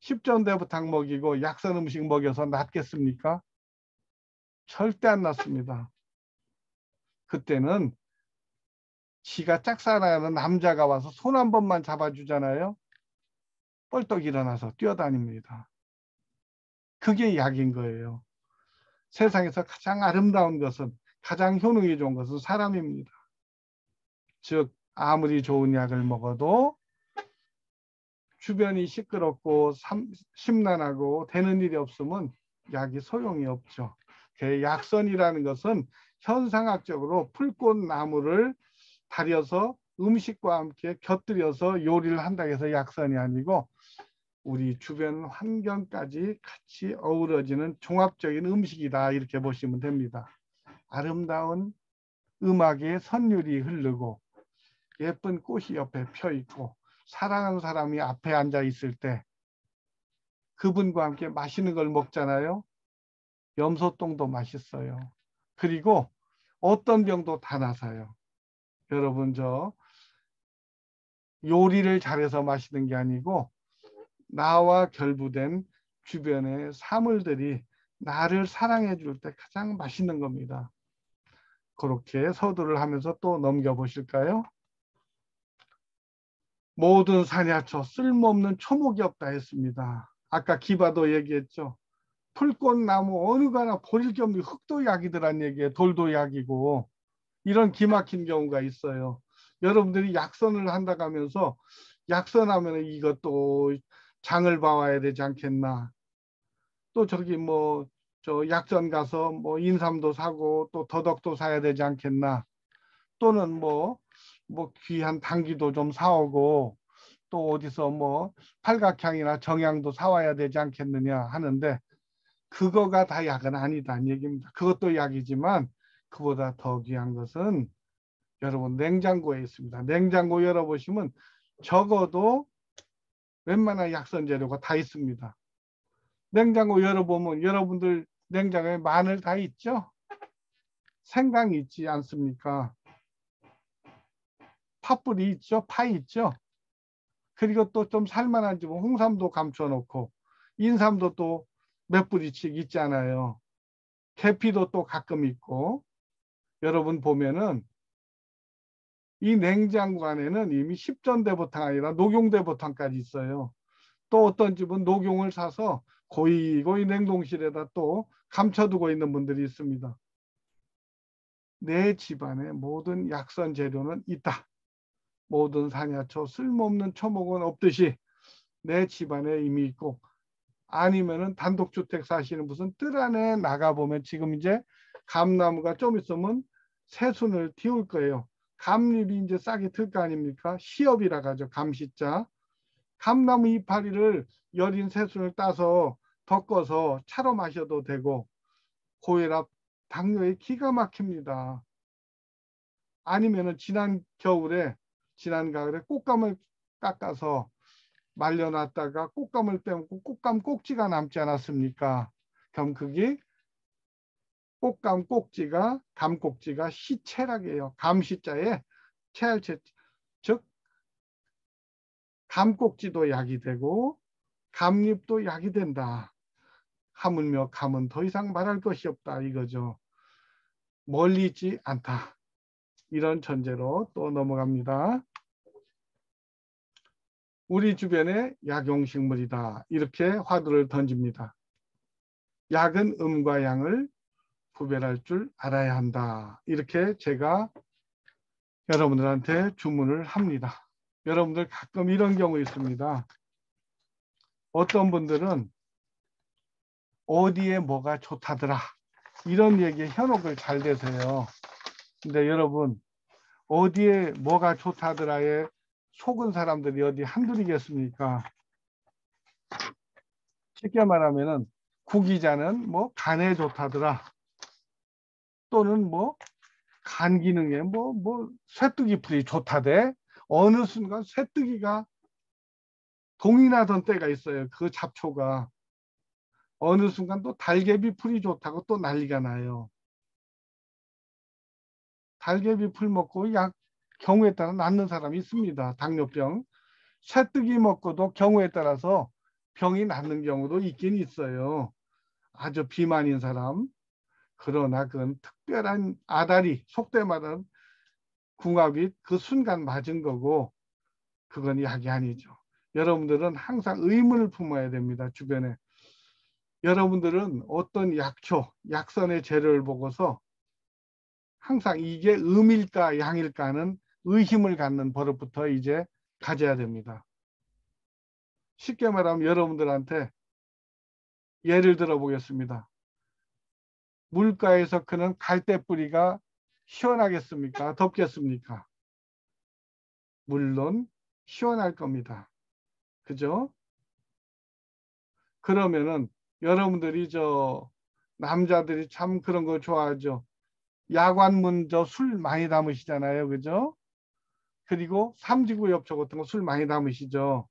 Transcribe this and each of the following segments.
십전대부탕 먹이고 약선 음식 먹여서 낫겠습니까? 절대 안 낫습니다. 그때는 지가 짝사랑하는 남자가 와서 손 한 번만 잡아주잖아요. 뻘떡 일어나서 뛰어다닙니다. 그게 약인 거예요. 세상에서 가장 아름다운 것은, 가장 효능이 좋은 것은 사람입니다. 즉 아무리 좋은 약을 먹어도 주변이 시끄럽고 심란하고 되는 일이 없으면 약이 소용이 없죠. 약선이라는 것은 현상학적으로 풀꽃나무를 다려서 음식과 함께 곁들여서 요리를 한다고 해서 약선이 아니고, 우리 주변 환경까지 같이 어우러지는 종합적인 음식이다, 이렇게 보시면 됩니다. 아름다운 음악의 선율이 흐르고 예쁜 꽃이 옆에 펴 있고 사랑하는 사람이 앞에 앉아 있을 때 그분과 함께 맛있는 걸 먹잖아요. 염소똥도 맛있어요. 그리고 어떤 병도 다 나서요. 여러분, 저 요리를 잘해서 마시는 게 아니고 나와 결부된 주변의 사물들이 나를 사랑해 줄 때 가장 맛있는 겁니다. 그렇게 서두를 하면서 또 넘겨보실까요? 모든 산야초 쓸모없는 초목이 없다 했습니다. 아까 기바도 얘기했죠. 풀꽃나무 어느 가나 버릴 게 없는 흙도 약이더란 얘기예요. 돌도 약이고. 이런 기막힌 경우가 있어요. 여러분들이 약선을 한다고 하면서 약선하면 이것도 장을 봐와야 되지 않겠나. 또 저기 뭐 저 약선 가서 뭐 인삼도 사고 또 더덕도 사야 되지 않겠나. 또는 뭐 귀한 당귀도 좀 사오고 또 어디서 뭐 팔각향이나 정향도 사와야 되지 않겠느냐 하는데, 그거가 다 약은 아니다는 얘기입니다. 그것도 약이지만 그보다 더 귀한 것은 여러분 냉장고에 있습니다. 냉장고 열어보시면 적어도 웬만한 약선 재료가 다 있습니다. 냉장고 열어보면 여러분들 냉장고에 마늘 다 있죠? 생강 있지 않습니까? 팥뿌리 있죠? 파 있죠? 그리고 또 좀 살만한 집은 홍삼도 감춰놓고 인삼도 또 몇 뿌리씩 있잖아요. 계피도 또 가끔 있고. 여러분 보면은 이 냉장고 안에는 이미 십전대보탕 아니라 녹용대보탕까지 있어요. 또 어떤 집은 녹용을 사서 고이고이 냉동실에다 또 감춰두고 있는 분들이 있습니다. 내 집안에 모든 약선 재료는 있다. 모든 산야초 쓸모없는 초목은 없듯이 내 집안에 이미 있고, 아니면은 단독주택 사시는 무슨 뜰 안에 나가보면 지금 이제 감나무가 좀 있으면 새순을 틔울 거예요. 감잎이 이제 싹이 틀 거 아닙니까? 시엽이라 하죠. 감시자. 감나무 이파리를 여린 새순을 따서 덮어서 차로 마셔도 되고, 고혈압, 당뇨에 기가 막힙니다. 아니면은 지난 가을에 꽃감을 깎아서 말려놨다가 꽃감을 빼먹고 꽃감 꼭지가 남지 않았습니까? 그럼 그게 꽃감 꼭지가, 감 꼭지가 시체락이에요. 감시자에 체할체, 즉 감 꼭지도 약이 되고 감잎도 약이 된다. 하물며 감은 더 이상 말할 것이 없다 이거죠. 멀리 있지 않다. 이런 전제로 또 넘어갑니다. 우리 주변에 약용식물이다. 이렇게 화두를 던집니다. 약은 음과 양을 구별할 줄 알아야 한다. 이렇게 제가 여러분들한테 주문을 합니다. 여러분들 가끔 이런 경우 있습니다. 어떤 분들은 어디에 뭐가 좋다더라 이런 얘기에 현혹을 잘 되세요. 근데 여러분, 어디에 뭐가 좋다더라에 속은 사람들이 어디 한둘이겠습니까? 쉽게 말하면은 구기자는 뭐 간에 좋다더라, 또는 뭐 간 기능에 뭐 쇠뜨기 풀이 좋다대. 어느 순간 쇠뜨기가 동의나던 때가 있어요. 그 잡초가. 어느 순간 또 달개비 풀이 좋다고 또 난리가 나요. 달개비 풀 먹고 약 경우에 따라 낫는 사람이 있습니다. 당뇨병. 쇠뜨기 먹고도 경우에 따라서 병이 낫는 경우도 있긴 있어요. 아주 비만인 사람. 그러나 그건 특별한 아다리, 속된 말은 궁합이 그 순간 맞은 거고 그건 약이 아니죠. 여러분들은 항상 의문을 품어야 됩니다. 주변에. 여러분들은 어떤 약초, 약선의 재료를 보고서 항상 이게 음일까 양일까 하는 의심을 갖는 버릇부터 이제 가져야 됩니다. 쉽게 말하면 여러분들한테 예를 들어 보겠습니다. 물가에서 크는 갈대뿌리가 시원하겠습니까? 덥겠습니까? 물론 시원할 겁니다. 그죠? 그러면은 여러분들이 남자들이 참 그런 거 좋아하죠. 야관문 술 많이 담으시잖아요. 그죠? 그리고 삼지구 엽초 같은 거 술 많이 담으시죠.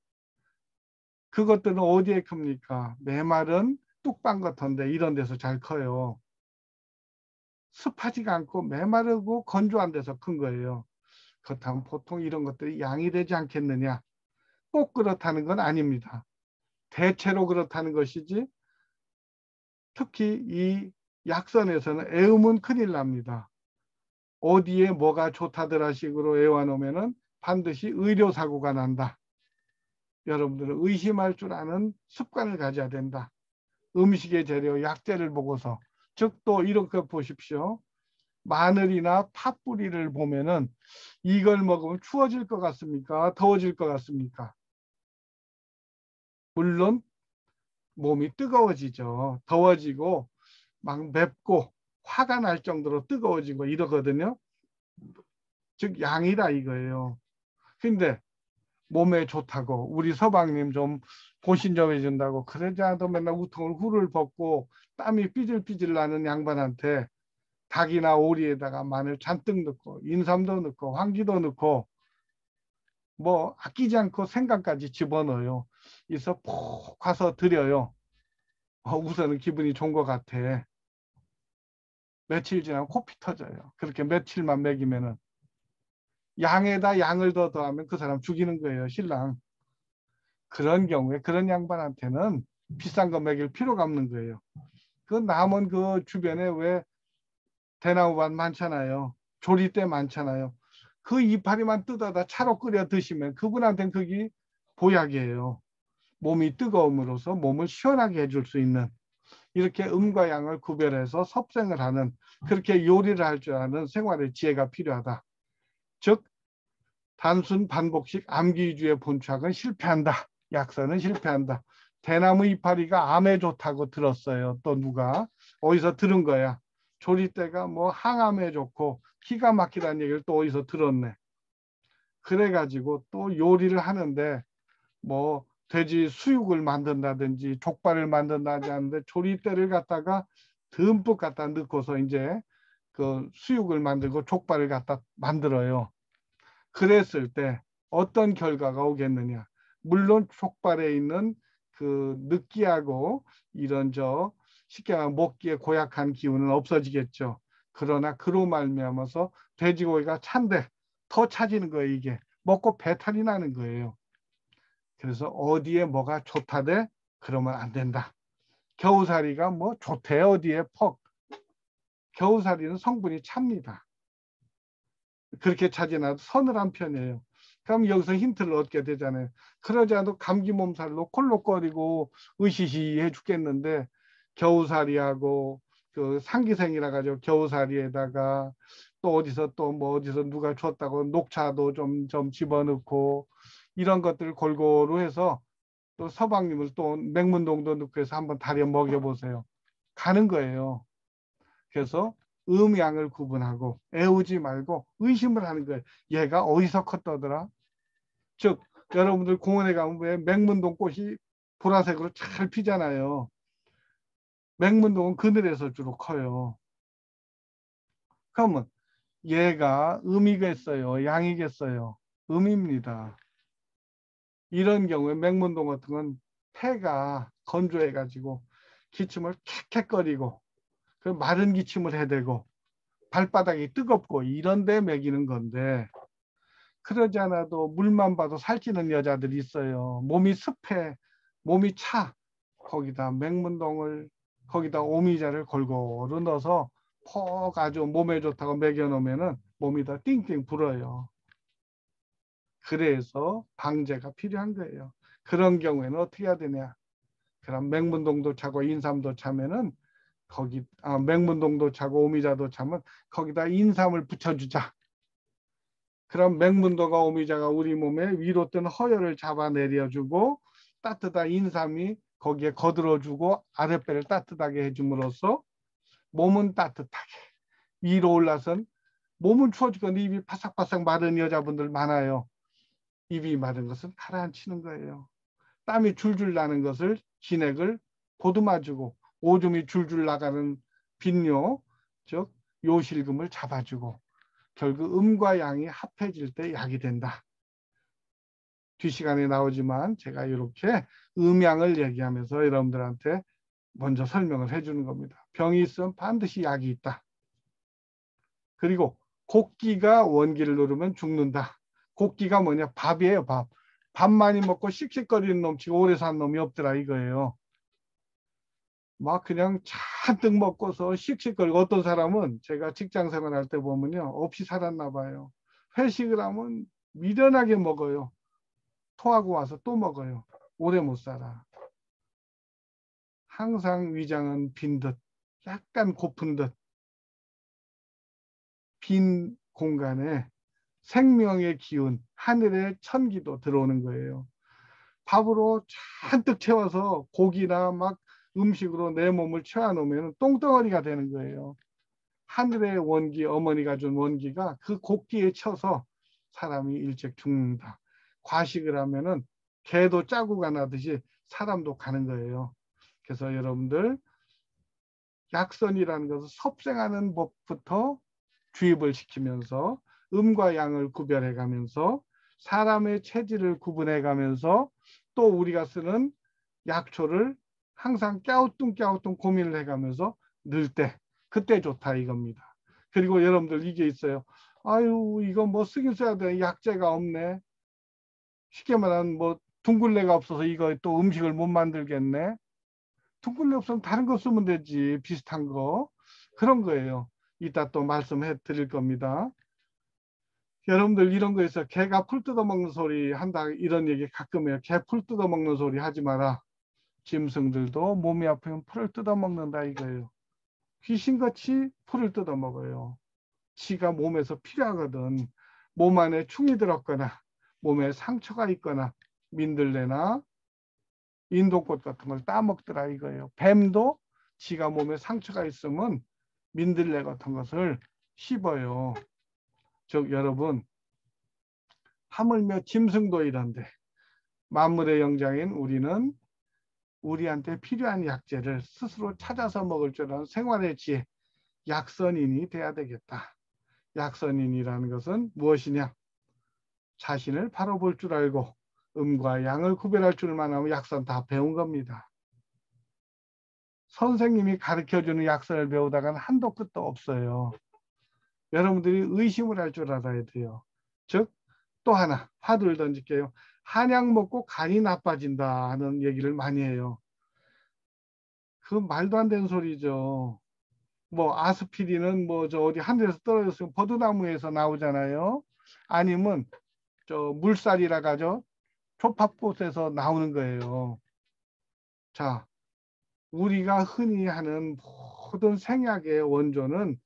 그것들은 어디에 큽니까? 메마른 뚝방 같은데 이런 데서 잘 커요. 습하지가 않고 메마르고 건조한 데서 큰 거예요. 그렇다면 보통 이런 것들이 양이 되지 않겠느냐? 꼭 그렇다는 건 아닙니다. 대체로 그렇다는 것이지 특히 이 약선에서는 애우면 큰일 납니다. 어디에 뭐가 좋다더라 식으로 애워놓으면 반드시 의료사고가 난다. 여러분들은 의심할 줄 아는 습관을 가져야 된다. 음식의 재료, 약재를 보고서. 즉 또 이렇게 보십시오. 마늘이나 팥뿌리를 보면은 이걸 먹으면 추워질 것 같습니까? 더워질 것 같습니까? 물론 몸이 뜨거워지죠. 더워지고 막 맵고 화가 날 정도로 뜨거워지고 이러거든요. 즉 양이다 이거예요. 근데 몸에 좋다고 우리 서방님 좀 보신 좀 해준다고 그러지 않아도 맨날 우통을 후를 벗고 땀이 삐질삐질 나는 양반한테 닭이나 오리에다가 마늘 잔뜩 넣고 인삼도 넣고 황기도 넣고 뭐 아끼지 않고 생강까지 집어넣어요. 그래서 푹 가서 드려요. 우선은 기분이 좋은 것 같아. 며칠 지나면 코피 터져요. 그렇게 며칠만 먹이면은 양에다 양을 더 더하면 그 사람 죽이는 거예요. 신랑. 그런 경우에 그런 양반한테는 비싼 거 먹일 필요가 없는 거예요. 그 남은 그 주변에 왜 대나무밭 많잖아요. 조리대 많잖아요. 그 이파리만 뜯어다 차로 끓여 드시면 그분한테는 그게 보약이에요. 몸이 뜨거움으로써 몸을 시원하게 해줄 수 있는 이렇게 음과 양을 구별해서 섭생을 하는 그렇게 요리를 할 줄 아는 생활의 지혜가 필요하다. 즉 단순 반복식 암기 위주의 본착은 실패한다. 약선은 실패한다. 대나무 이파리가 암에 좋다고 들었어요. 또 누가 어디서 들은 거야. 조리대가 뭐 항암에 좋고 기가 막히다는 얘기를 또 어디서 들었네. 그래가지고 또 요리를 하는데 뭐 돼지 수육을 만든다든지 족발을 만든다든지 하는데 조리대를 갖다가 듬뿍 갖다 넣고서 이제 그 수육을 만들고 족발을 갖다 만들어요. 그랬을 때 어떤 결과가 오겠느냐. 물론 족발에 있는 그 느끼하고 이런 쉽게 말하면 먹기에 고약한 기운은 없어지겠죠. 그러나 그로 말미암아서 돼지고기가 찬데 더 차지는 거예요. 이게 먹고 배탈이 나는 거예요. 그래서 어디에 뭐가 좋다대 그러면 안 된다. 겨우살이가 뭐 좋대 어디에 퍽. 겨우살이는 성분이 찹니다. 그렇게 차지나도 서늘한 편이에요. 그럼 여기서 힌트를 얻게 되잖아요. 그러지 않아도 감기 몸살로 콜록거리고 으시시해 죽겠는데 겨우살이하고 그 상기생이라 가지고 겨우살이에다가 또 어디서 또 뭐 어디서 누가 줬다고 녹차도 좀 집어넣고 이런 것들을 골고루 해서 또 서방님을 또 맹문동도 넣고 해서 한번 다려 먹여보세요. 가는 거예요. 그래서 음양을 구분하고 애우지 말고 의심을 하는 거예요. 얘가 어디서 컸더라? 즉 여러분들 공원에 가면 왜 맹문동 꽃이 보라색으로 잘 피잖아요. 맹문동은 그늘에서 주로 커요. 그러면 얘가 음이겠어요? 양이겠어요? 음입니다. 이런 경우에 맹문동 같은 건 폐가 건조해가지고 기침을 캑캑거리고 그 마른 기침을 해대고 발바닥이 뜨겁고 이런 데 먹이는 건데 그러지 않아도 물만 봐도 살찌는 여자들이 있어요. 몸이 습해. 몸이 차. 거기다 맹문동을 거기다 오미자를 골고루 넣어서 퍽 아주 몸에 좋다고 먹여놓으면은 몸이 다 띵띵 불어요. 그래서 방제가 필요한 거예요. 그런 경우에는 어떻게 해야 되냐? 그럼 맹문동도 차고 인삼도 차면은 맹문동도 차고 오미자도 차면 거기다 인삼을 붙여주자. 그럼 맹문도가 오미자가 우리 몸에 위로 뜬 허열을 잡아내려주고 따뜻한 인삼이 거기에 거들어주고 아랫배를 따뜻하게 해줌으로써 몸은 따뜻하게 위로 올라선 몸은 추워지고 입이 바삭바삭 마른 여자분들 많아요. 입이 마른 것은 가라앉히는 거예요. 땀이 줄줄 나는 것을 진액을 보듬어주고 오줌이 줄줄 나가는 빈뇨 즉 요실금을 잡아주고 결국 음과 양이 합해질 때 약이 된다. 뒷시간에 나오지만 제가 이렇게 음양을 얘기하면서 여러분들한테 먼저 설명을 해주는 겁니다. 병이 있으면 반드시 약이 있다. 그리고 곡기가 원기를 누르면 죽는다. 곡기가 뭐냐? 밥이에요, 밥. 밥 많이 먹고 씩씩거리는 놈치고 오래 산 놈이 없더라 이거예요. 막 그냥 잔뜩 먹고서 씩씩거리고 어떤 사람은 제가 직장 생활할 때 보면요. 없이 살았나 봐요. 회식을 하면 미련하게 먹어요. 토하고 와서 또 먹어요. 오래 못 살아. 항상 위장은 빈 듯, 약간 고픈 듯, 빈 공간에 생명의 기운, 하늘의 천기도 들어오는 거예요. 밥으로 잔뜩 채워서 고기나 막 음식으로 내 몸을 채워놓으면 똥덩어리가 되는 거예요. 하늘의 원기, 어머니가 준 원기가 그 곡기에 쳐서 사람이 일찍 죽는다. 과식을 하면은 개도 짜고가 나듯이 사람도 가는 거예요. 그래서 여러분들 약선이라는 것은 섭생하는 법부터 주입을 시키면서 음과 양을 구별해 가면서 사람의 체질을 구분해 가면서 또 우리가 쓰는 약초를 항상 깨우뚱깨우뚱 고민을 해 가면서 넣을 때 그때 좋다 이겁니다. 그리고 여러분들 이게 있어요. 아유 이거 뭐 쓰긴 써야 돼. 약재가 없네. 쉽게 말하면 뭐 둥글레가 없어서 이거 또 음식을 못 만들겠네. 둥글레 없으면 다른 거 쓰면 되지. 비슷한 거. 그런 거예요. 이따 또 말씀해 드릴 겁니다. 여러분들 이런 거에서 개가 풀 뜯어먹는 소리 한다 이런 얘기 가끔 해요. 개 풀 뜯어먹는 소리 하지 마라. 짐승들도 몸이 아프면 풀을 뜯어먹는다 이거예요. 귀신같이 풀을 뜯어먹어요. 지가 몸에서 필요하거든. 몸 안에 충이 들었거나 몸에 상처가 있거나 민들레나 인도꽃 같은 걸 따먹더라 이거예요. 뱀도 지가 몸에 상처가 있으면 민들레 같은 것을 씹어요. 즉 여러분 하물며 짐승도 이런데 만물의 영장인 우리는 우리한테 필요한 약재를 스스로 찾아서 먹을 줄 아는 생활의 지혜 약선인이 돼야 되겠다. 약선인이라는 것은 무엇이냐? 자신을 바로 볼 줄 알고 음과 양을 구별할 줄만 하면 약선 다 배운 겁니다. 선생님이 가르쳐주는 약선을 배우다가는 한도 끝도 없어요. 여러분들이 의심을 할 줄 알아야 돼요. 즉 또 하나 화두를 던질게요. 한약 먹고 간이 나빠진다 하는 얘기를 많이 해요. 그 말도 안 되는 소리죠. 뭐 아스피린은 뭐 저 어디 하늘에서 떨어졌으면 버드나무에서 나오잖아요. 아니면 저 물살이라 가죠. 초팝꽃에서 나오는 거예요. 자, 우리가 흔히 하는 모든 생약의 원조는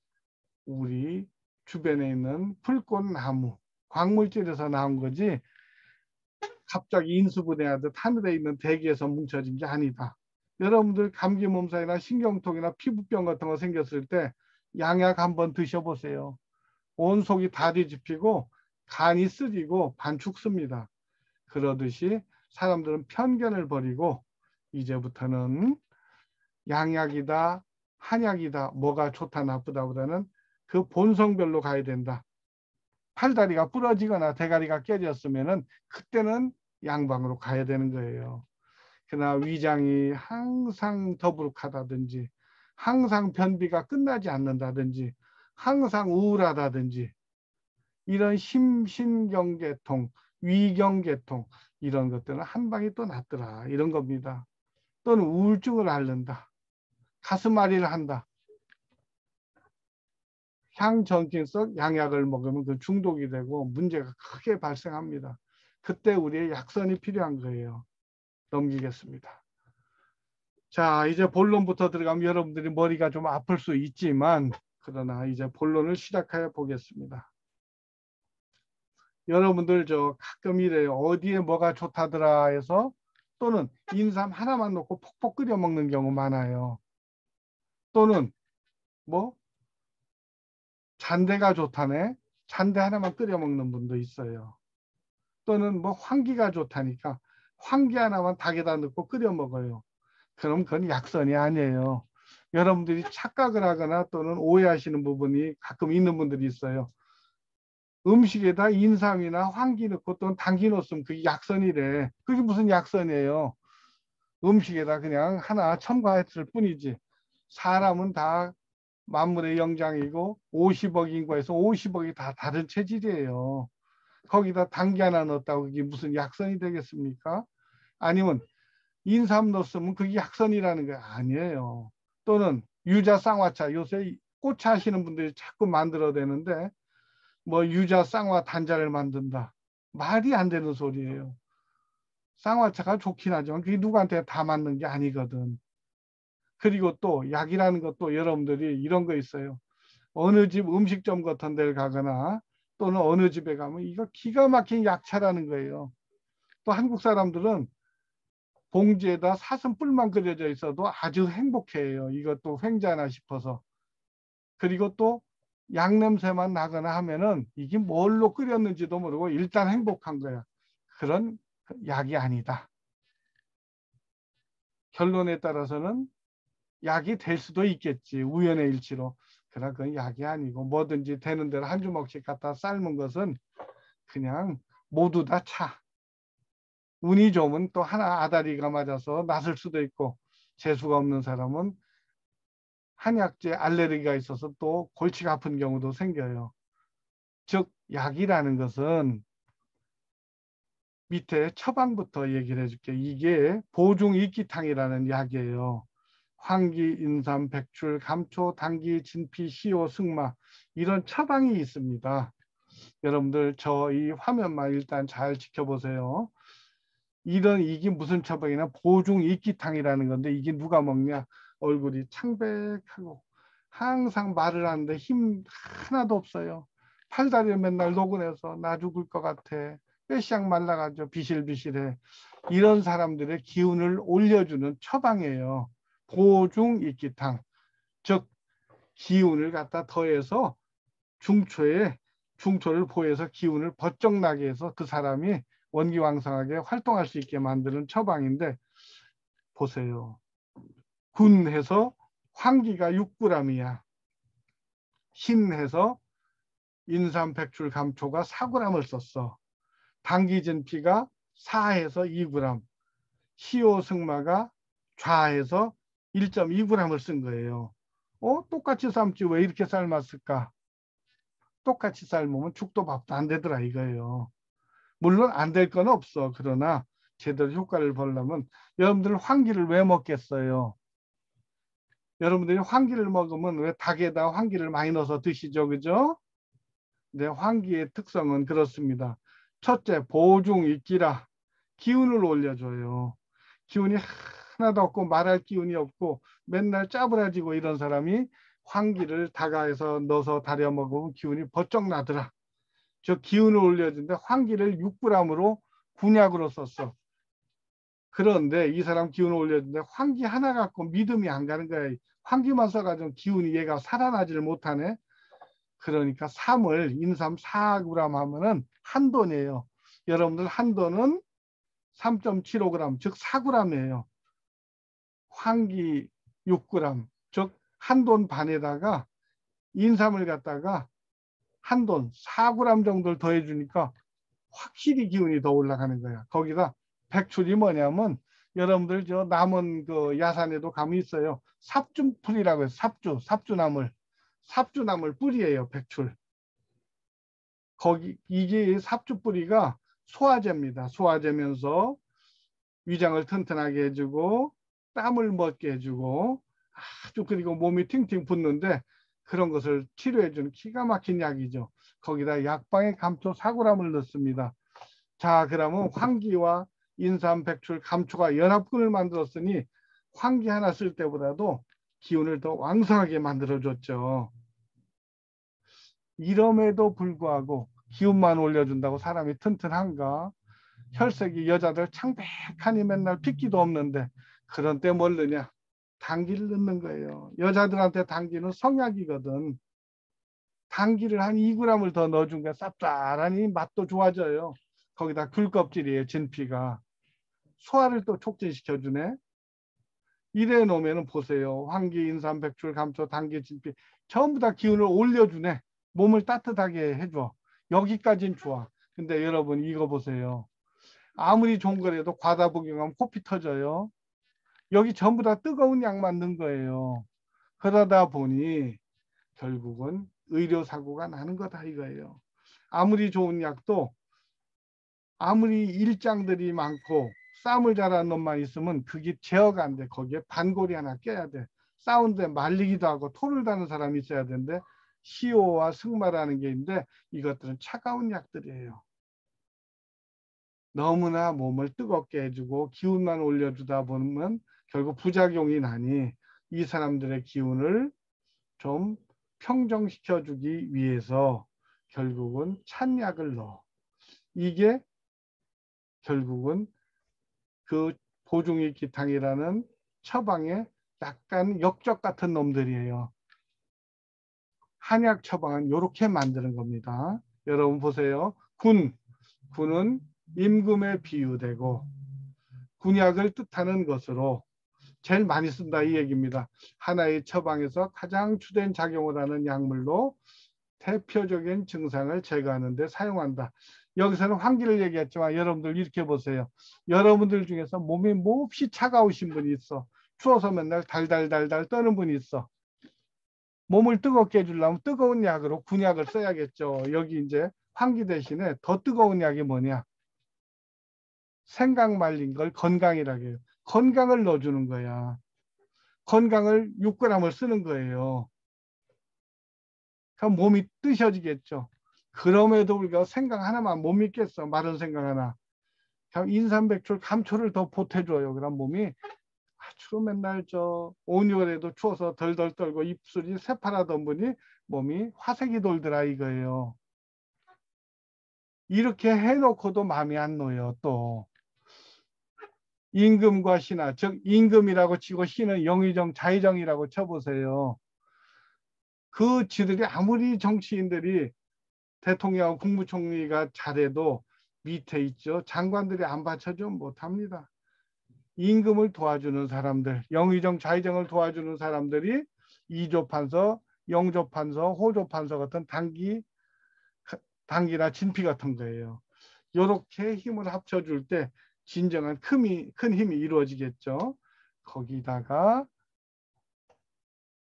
우리 주변에 있는 풀꽃나무, 광물질에서 나온 거지 갑자기 인수분해하듯 하늘에 있는 대기에서 뭉쳐진 게 아니다. 여러분들 감기 몸살이나 신경통이나 피부병 같은 거 생겼을 때 양약 한번 드셔보세요. 온 속이 다 뒤집히고 간이 쓰리고 반죽습니다. 그러듯이 사람들은 편견을 버리고 이제부터는 양약이다 한약이다 뭐가 좋다 나쁘다 보다는 그 본성별로 가야 된다. 팔다리가 부러지거나 대가리가 깨졌으면은 그때는 양방으로 가야 되는 거예요. 그러나 위장이 항상 더부룩하다든지 항상 변비가 끝나지 않는다든지 항상 우울하다든지 이런 심신경계통 위경계통 이런 것들은 한 방이 또 낫더라 이런 겁니다. 또는 우울증을 앓는다. 가슴앓이를 한다. 향정신성 양약을 먹으면 그 중독이 되고 문제가 크게 발생합니다. 그때 우리의 약선이 필요한 거예요. 넘기겠습니다. 자, 이제 본론부터 들어가면 여러분들이 머리가 좀 아플 수 있지만 그러나 이제 본론을 시작해 보겠습니다. 여러분들 저 가끔 이래요. 어디에 뭐가 좋다더라 해서 또는 인삼 하나만 놓고 폭폭 끓여 먹는 경우 많아요. 또는 뭐 잔대가 좋다네. 잔대 하나만 끓여 먹는 분도 있어요. 또는 뭐 황기가 좋다니까 황기 하나만 닭에다 넣고 끓여 먹어요. 그럼 그건 약선이 아니에요. 여러분들이 착각을 하거나 또는 오해하시는 부분이 가끔 있는 분들이 있어요. 음식에다 인삼이나 황기 넣고 또는 당기 넣었으면 그게 약선이래. 그게 무슨 약선이에요. 음식에다 그냥 하나 첨가했을 뿐이지. 사람은 다 만물의 영장이고 50억 인구에서 50억이 다 다른 체질이에요. 거기다 당기 하나 넣었다고 그게 무슨 약선이 되겠습니까? 아니면 인삼 넣었으면 그게 약선이라는 게 아니에요. 또는 유자 쌍화차 요새 꽃차 하시는 분들이 자꾸 만들어내는데 뭐 유자 쌍화 단자를 만든다. 말이 안 되는 소리예요. 쌍화차가 좋긴 하지만 그게 누구한테 다 맞는 게 아니거든. 그리고 또 약이라는 것도 여러분들이 이런 거 있어요. 어느 집 음식점 같은 데를 가거나 또는 어느 집에 가면 이거 기가 막힌 약차라는 거예요. 또 한국 사람들은 봉지에다 사슴뿔만 그려져 있어도 아주 행복해요. 이것도 횡자나 싶어서. 그리고 또 약냄새만 나거나 하면은 이게 뭘로 끓였는지도 모르고 일단 행복한 거야. 그런 약이 아니다. 결론에 따라서는 약이 될 수도 있겠지. 우연의 일치로. 그러나 그건 약이 아니고 뭐든지 되는 대로 한 주먹씩 갖다 삶은 것은 그냥 모두 다 차. 운이 좋으면 또 하나 아다리가 맞아서 낫을 수도 있고 재수가 없는 사람은 한약재 알레르기가 있어서 또 골치가 아픈 경우도 생겨요. 즉 약이라는 것은 밑에 처방부터 얘기를 해줄게. 이게 보중익기탕이라는 약이에요. 황기, 인삼, 백출, 감초, 당기, 진피, 시오, 승마 이런 처방이 있습니다. 여러분들 저 이 화면만 일단 잘 지켜보세요. 이런 이게 무슨 처방이나 보중익기탕이라는 건데 이게 누가 먹냐? 얼굴이 창백하고 항상 말을 하는데 힘 하나도 없어요. 팔다리를 맨날 노곤해서 나 죽을 것 같아. 뼈시약 말라가지고 비실비실해. 이런 사람들의 기운을 올려주는 처방이에요. 보중익기탕. 즉 기운을 갖다 더해서 중초를 보여서 기운을 버쩍 나게 해서 그 사람이 원기왕성하게 활동할 수 있게 만드는 처방인데 보세요. 군해서 황기가 6g이야. 신해서 인삼, 백출, 감초가 4g을 썼어. 당기진피가 4해서 2g, 시오승마가 좌해서 1.2g을 쓴 거예요. 똑같이 삶지 왜 이렇게 삶았을까? 똑같이 삶으면 죽도 밥도 안 되더라 이거예요. 물론 안 될 건 없어. 그러나 제대로 효과를 보려면 여러분들 황기를 왜 먹겠어요? 여러분들이 황기를 먹으면 왜 닭에다 황기를 많이 넣어서 드시죠, 그죠? 네, 황기의 특성은 그렇습니다. 첫째, 보중익기라 기운을 올려줘요. 기운이 하나도 없고 말할 기운이 없고 맨날 짜부라지고 이런 사람이 황기를 다가에서 넣어서 다려 먹으면 기운이 버쩍 나더라. 저 기운을 올려주는데 황기를 6g으로 군약으로 썼어. 그런데 이 사람 기운을 올려주는데 황기 하나 갖고 믿음이 안 가는 거야. 황기만 써가지고 기운이 얘가 살아나지를 못하네. 그러니까 3을 인삼 4g 하면은 한 돈이에요. 여러분들 한 돈은 3.75g 즉 4g이에요. 황기 6g 즉 한 돈 반에다가 인삼을 갖다가 한 돈 4g 정도를 더해 주니까 확실히 기운이 더 올라가는 거야. 거기다 백출이 뭐냐면 여러분들 저 남은 그 야산에도 가면 있어요. 삽주풀이라고 해서 삽주나물 뿌리예요. 백출. 거기 이게 삽주 뿌리가 소화제입니다. 소화제면서 위장을 튼튼하게 해주고 땀을 먹게 해주고 아주 그리고 몸이 팅팅 붓는데 그런 것을 치료해주는 기가 막힌 약이죠. 거기다 약방의 감초 사구람을 넣습니다. 자, 그러면 황기와 인삼, 백출, 감초가 연합군을 만들었으니 황기 하나 쓸 때보다도 기운을 더 왕성하게 만들어줬죠. 이럼에도 불구하고 기운만 올려준다고 사람이 튼튼한가? 혈색이 여자들 창백하니 맨날 핏기도 없는데 그런 때 뭘 넣냐? 당기를 넣는 거예요. 여자들한테 당기는 성약이거든. 당기를 한 2g을 더 넣어준 게 쌉쌀하니 맛도 좋아져요. 거기다 귤껍질이에요. 진피가. 소화를 또 촉진시켜주네. 이래 놓으면 보세요. 황기, 인삼, 백출, 감초, 당기, 진피 전부 다 기운을 올려주네. 몸을 따뜻하게 해줘. 여기까진 좋아. 근데 여러분 이거 보세요. 아무리 좋은 거라도 과다 복용하면 코피 터져요. 여기 전부 다 뜨거운 약만 넣은 거예요. 그러다 보니 결국은 의료사고가 나는 거다 이거예요. 아무리 좋은 약도 아무리 일장들이 많고 싸움을 잘하는 놈만 있으면 그게 제어가 안 돼. 거기에 반골이 하나 껴야 돼. 싸우는데 말리기도 하고 토를 다는 사람이 있어야 되는데 시오와 승마라는 게 있는데 이것들은 차가운 약들이에요. 너무나 몸을 뜨겁게 해주고 기운만 올려주다 보면 결국 부작용이 나니 이 사람들의 기운을 좀 평정시켜주기 위해서 결국은 찬약을 넣어. 이게 결국은 그 보중이 기탕이라는 처방에 약간 역적 같은 놈들이에요. 한약 처방은 이렇게 만드는 겁니다. 여러분 보세요. 군은 임금에 비유되고 군약을 뜻하는 것으로 제일 많이 쓴다 이 얘기입니다. 하나의 처방에서 가장 주된 작용을 하는 약물로 대표적인 증상을 제거하는 데 사용한다. 여기서는 환기를 얘기했지만 여러분들 이렇게 보세요. 여러분들 중에서 몸이 몹시 차가우신 분이 있어. 추워서 맨날 달달달달 떠는 분이 있어. 몸을 뜨겁게 해주려면 뜨거운 약으로 군약을 써야겠죠. 여기 이제 환기 대신에 더 뜨거운 약이 뭐냐? 생강 말린 걸 건강이라고 해요. 건강을 넣어주는 거야. 건강을 6g을 쓰는 거예요. 그럼 몸이 뜨셔지겠죠. 그럼에도 불구하고 생강 하나만 못 믿겠어. 마른 생강 하나. 그럼 인삼백출 감초를 더 보태줘요. 그럼 몸이 아주 맨날 저 온열에도 추워서 덜덜 떨고 입술이 새파라던 분이 몸이 화색이 돌더라 이거예요. 이렇게 해놓고도 마음이 안 놓여. 또 임금과 신하, 즉 임금이라고 치고 신은 영의정, 자의정이라고 쳐보세요. 그 지들이 아무리 정치인들이 대통령, 국무총리가 잘해도 밑에 있죠. 장관들이 안 받쳐주면 못합니다. 임금을 도와주는 사람들, 영의정, 자의정을 도와주는 사람들이 이조판서, 영조판서, 호조판서 같은 당기나 진피 같은 거예요. 이렇게 힘을 합쳐줄 때 진정한 큰 힘이 이루어지겠죠. 거기다가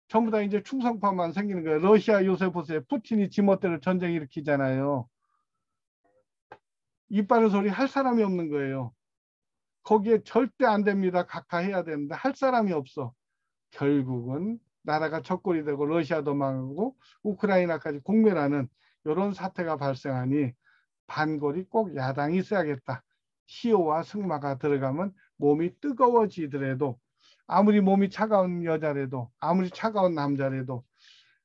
전부 다 이제 충성파만 생기는 거예요. 러시아 요새 보세요. 푸틴이 지멋대로 전쟁 일으키잖아요. 이빠른 소리 할 사람이 없는 거예요. 거기에 절대 안 됩니다. 각하해야 되는데 할 사람이 없어. 결국은 나라가 적골이 되고 러시아도 망하고 우크라이나까지 공멸하는 이런 사태가 발생하니 반골이 꼭 야당이 있어야겠다. 시오와 승마가 들어가면 몸이 뜨거워지더라도 아무리 몸이 차가운 여자라도 아무리 차가운 남자라도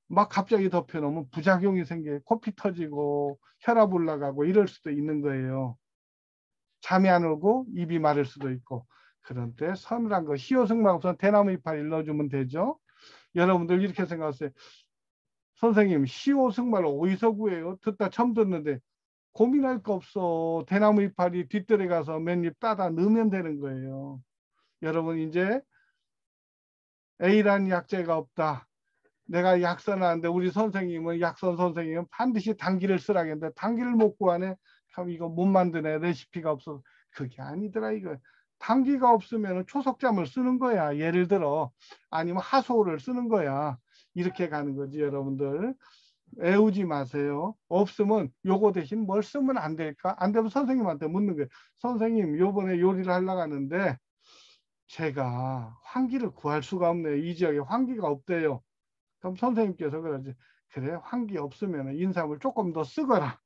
막 갑자기 덮여놓으면 부작용이 생겨요. 코피 터지고 혈압 올라가고 이럴 수도 있는 거예요. 잠이 안 오고 입이 마를 수도 있고 그런 때 서늘한 거 시오승마 우선 대나무 이파리 넣어주면 되죠. 여러분들 이렇게 생각하세요. 선생님 시오승마를 어디서 구해요? 듣다 처음 듣는데 고민할 거 없어. 대나무 이파리 뒷뜰에 가서 맨입 따다 넣으면 되는 거예요. 여러분 이제 A라는 약재가 없다. 내가 약선을 하는데 우리 선생님은 약선 선생님은 반드시 당기를 쓰라겠는데 당기를 못 구하네. 참 이거 못 만드네. 레시피가 없어서. 그게 아니더라 이거. 당기가 없으면 초석잠을 쓰는 거야. 예를 들어 아니면 하소를 쓰는 거야. 이렇게 가는 거지 여러분들. 애우지 마세요. 없으면 요거 대신 뭘 쓰면 안 될까? 안 되면 선생님한테 묻는 거예요. 선생님, 요번에 요리를 하려고 하는데 제가 환기를 구할 수가 없네요. 이 지역에 환기가 없대요. 그럼 선생님께서 그러지. 그래, 환기 없으면 인삼을 조금 더 쓰거라.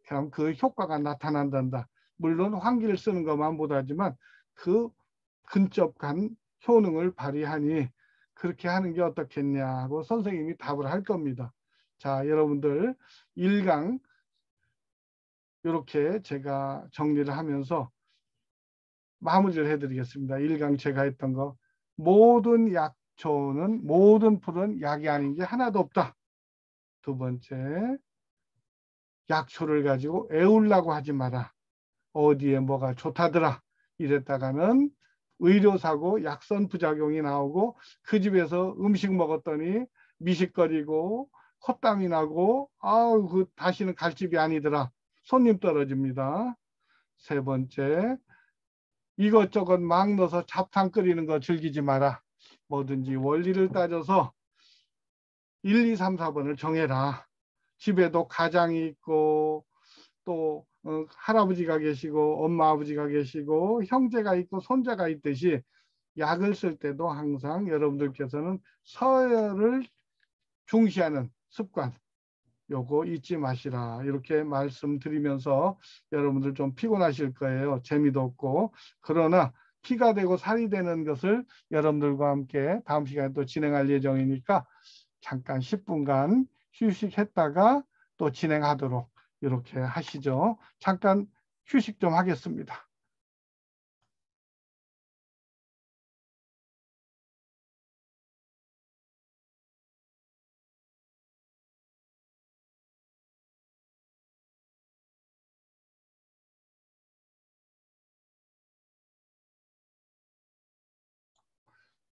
그럼 그 효과가 나타난단다. 물론 환기를 쓰는 것만 못하지만 그 근접한 효능을 발휘하니 그렇게 하는 게 어떻겠냐고 선생님이 답을 할 겁니다. 자, 여러분들 1강 이렇게 제가 정리를 하면서 마무리를 해드리겠습니다. 1강 제가 했던 거, 모든 약초는, 모든 풀은 약이 아닌 게 하나도 없다. 두 번째, 약초를 가지고 애우려고 하지 마라. 어디에 뭐가 좋다더라 이랬다가는 의료사고 약선 부작용이 나오고 그 집에서 음식 먹었더니 미식거리고 헛땀이 나고 아우 그 다시는 갈 집이 아니더라. 손님 떨어집니다. 세 번째, 이것저것 막 넣어서 잡탕 끓이는 거 즐기지 마라. 뭐든지 원리를 따져서 1, 2, 3, 4번을 정해라. 집에도 가장이 있고 또 할아버지가 계시고 엄마 아버지가 계시고 형제가 있고 손자가 있듯이 약을 쓸 때도 항상 여러분들께서는 서열을 중시하는 습관 요거 잊지 마시라 이렇게 말씀드리면서 여러분들 좀 피곤하실 거예요. 재미도 없고. 그러나 피가 되고 살이 되는 것을 여러분들과 함께 다음 시간에 또 진행할 예정이니까 잠깐 10분간 휴식했다가 또 진행하도록 이렇게 하시죠. 잠깐 휴식 좀 하겠습니다.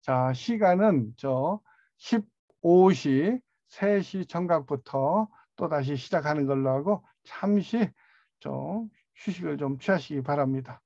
자, 시간은 저 15시 3시 정각부터 또다시 시작하는 걸로 하고 잠시 좀 휴식을 좀 취하시기 바랍니다.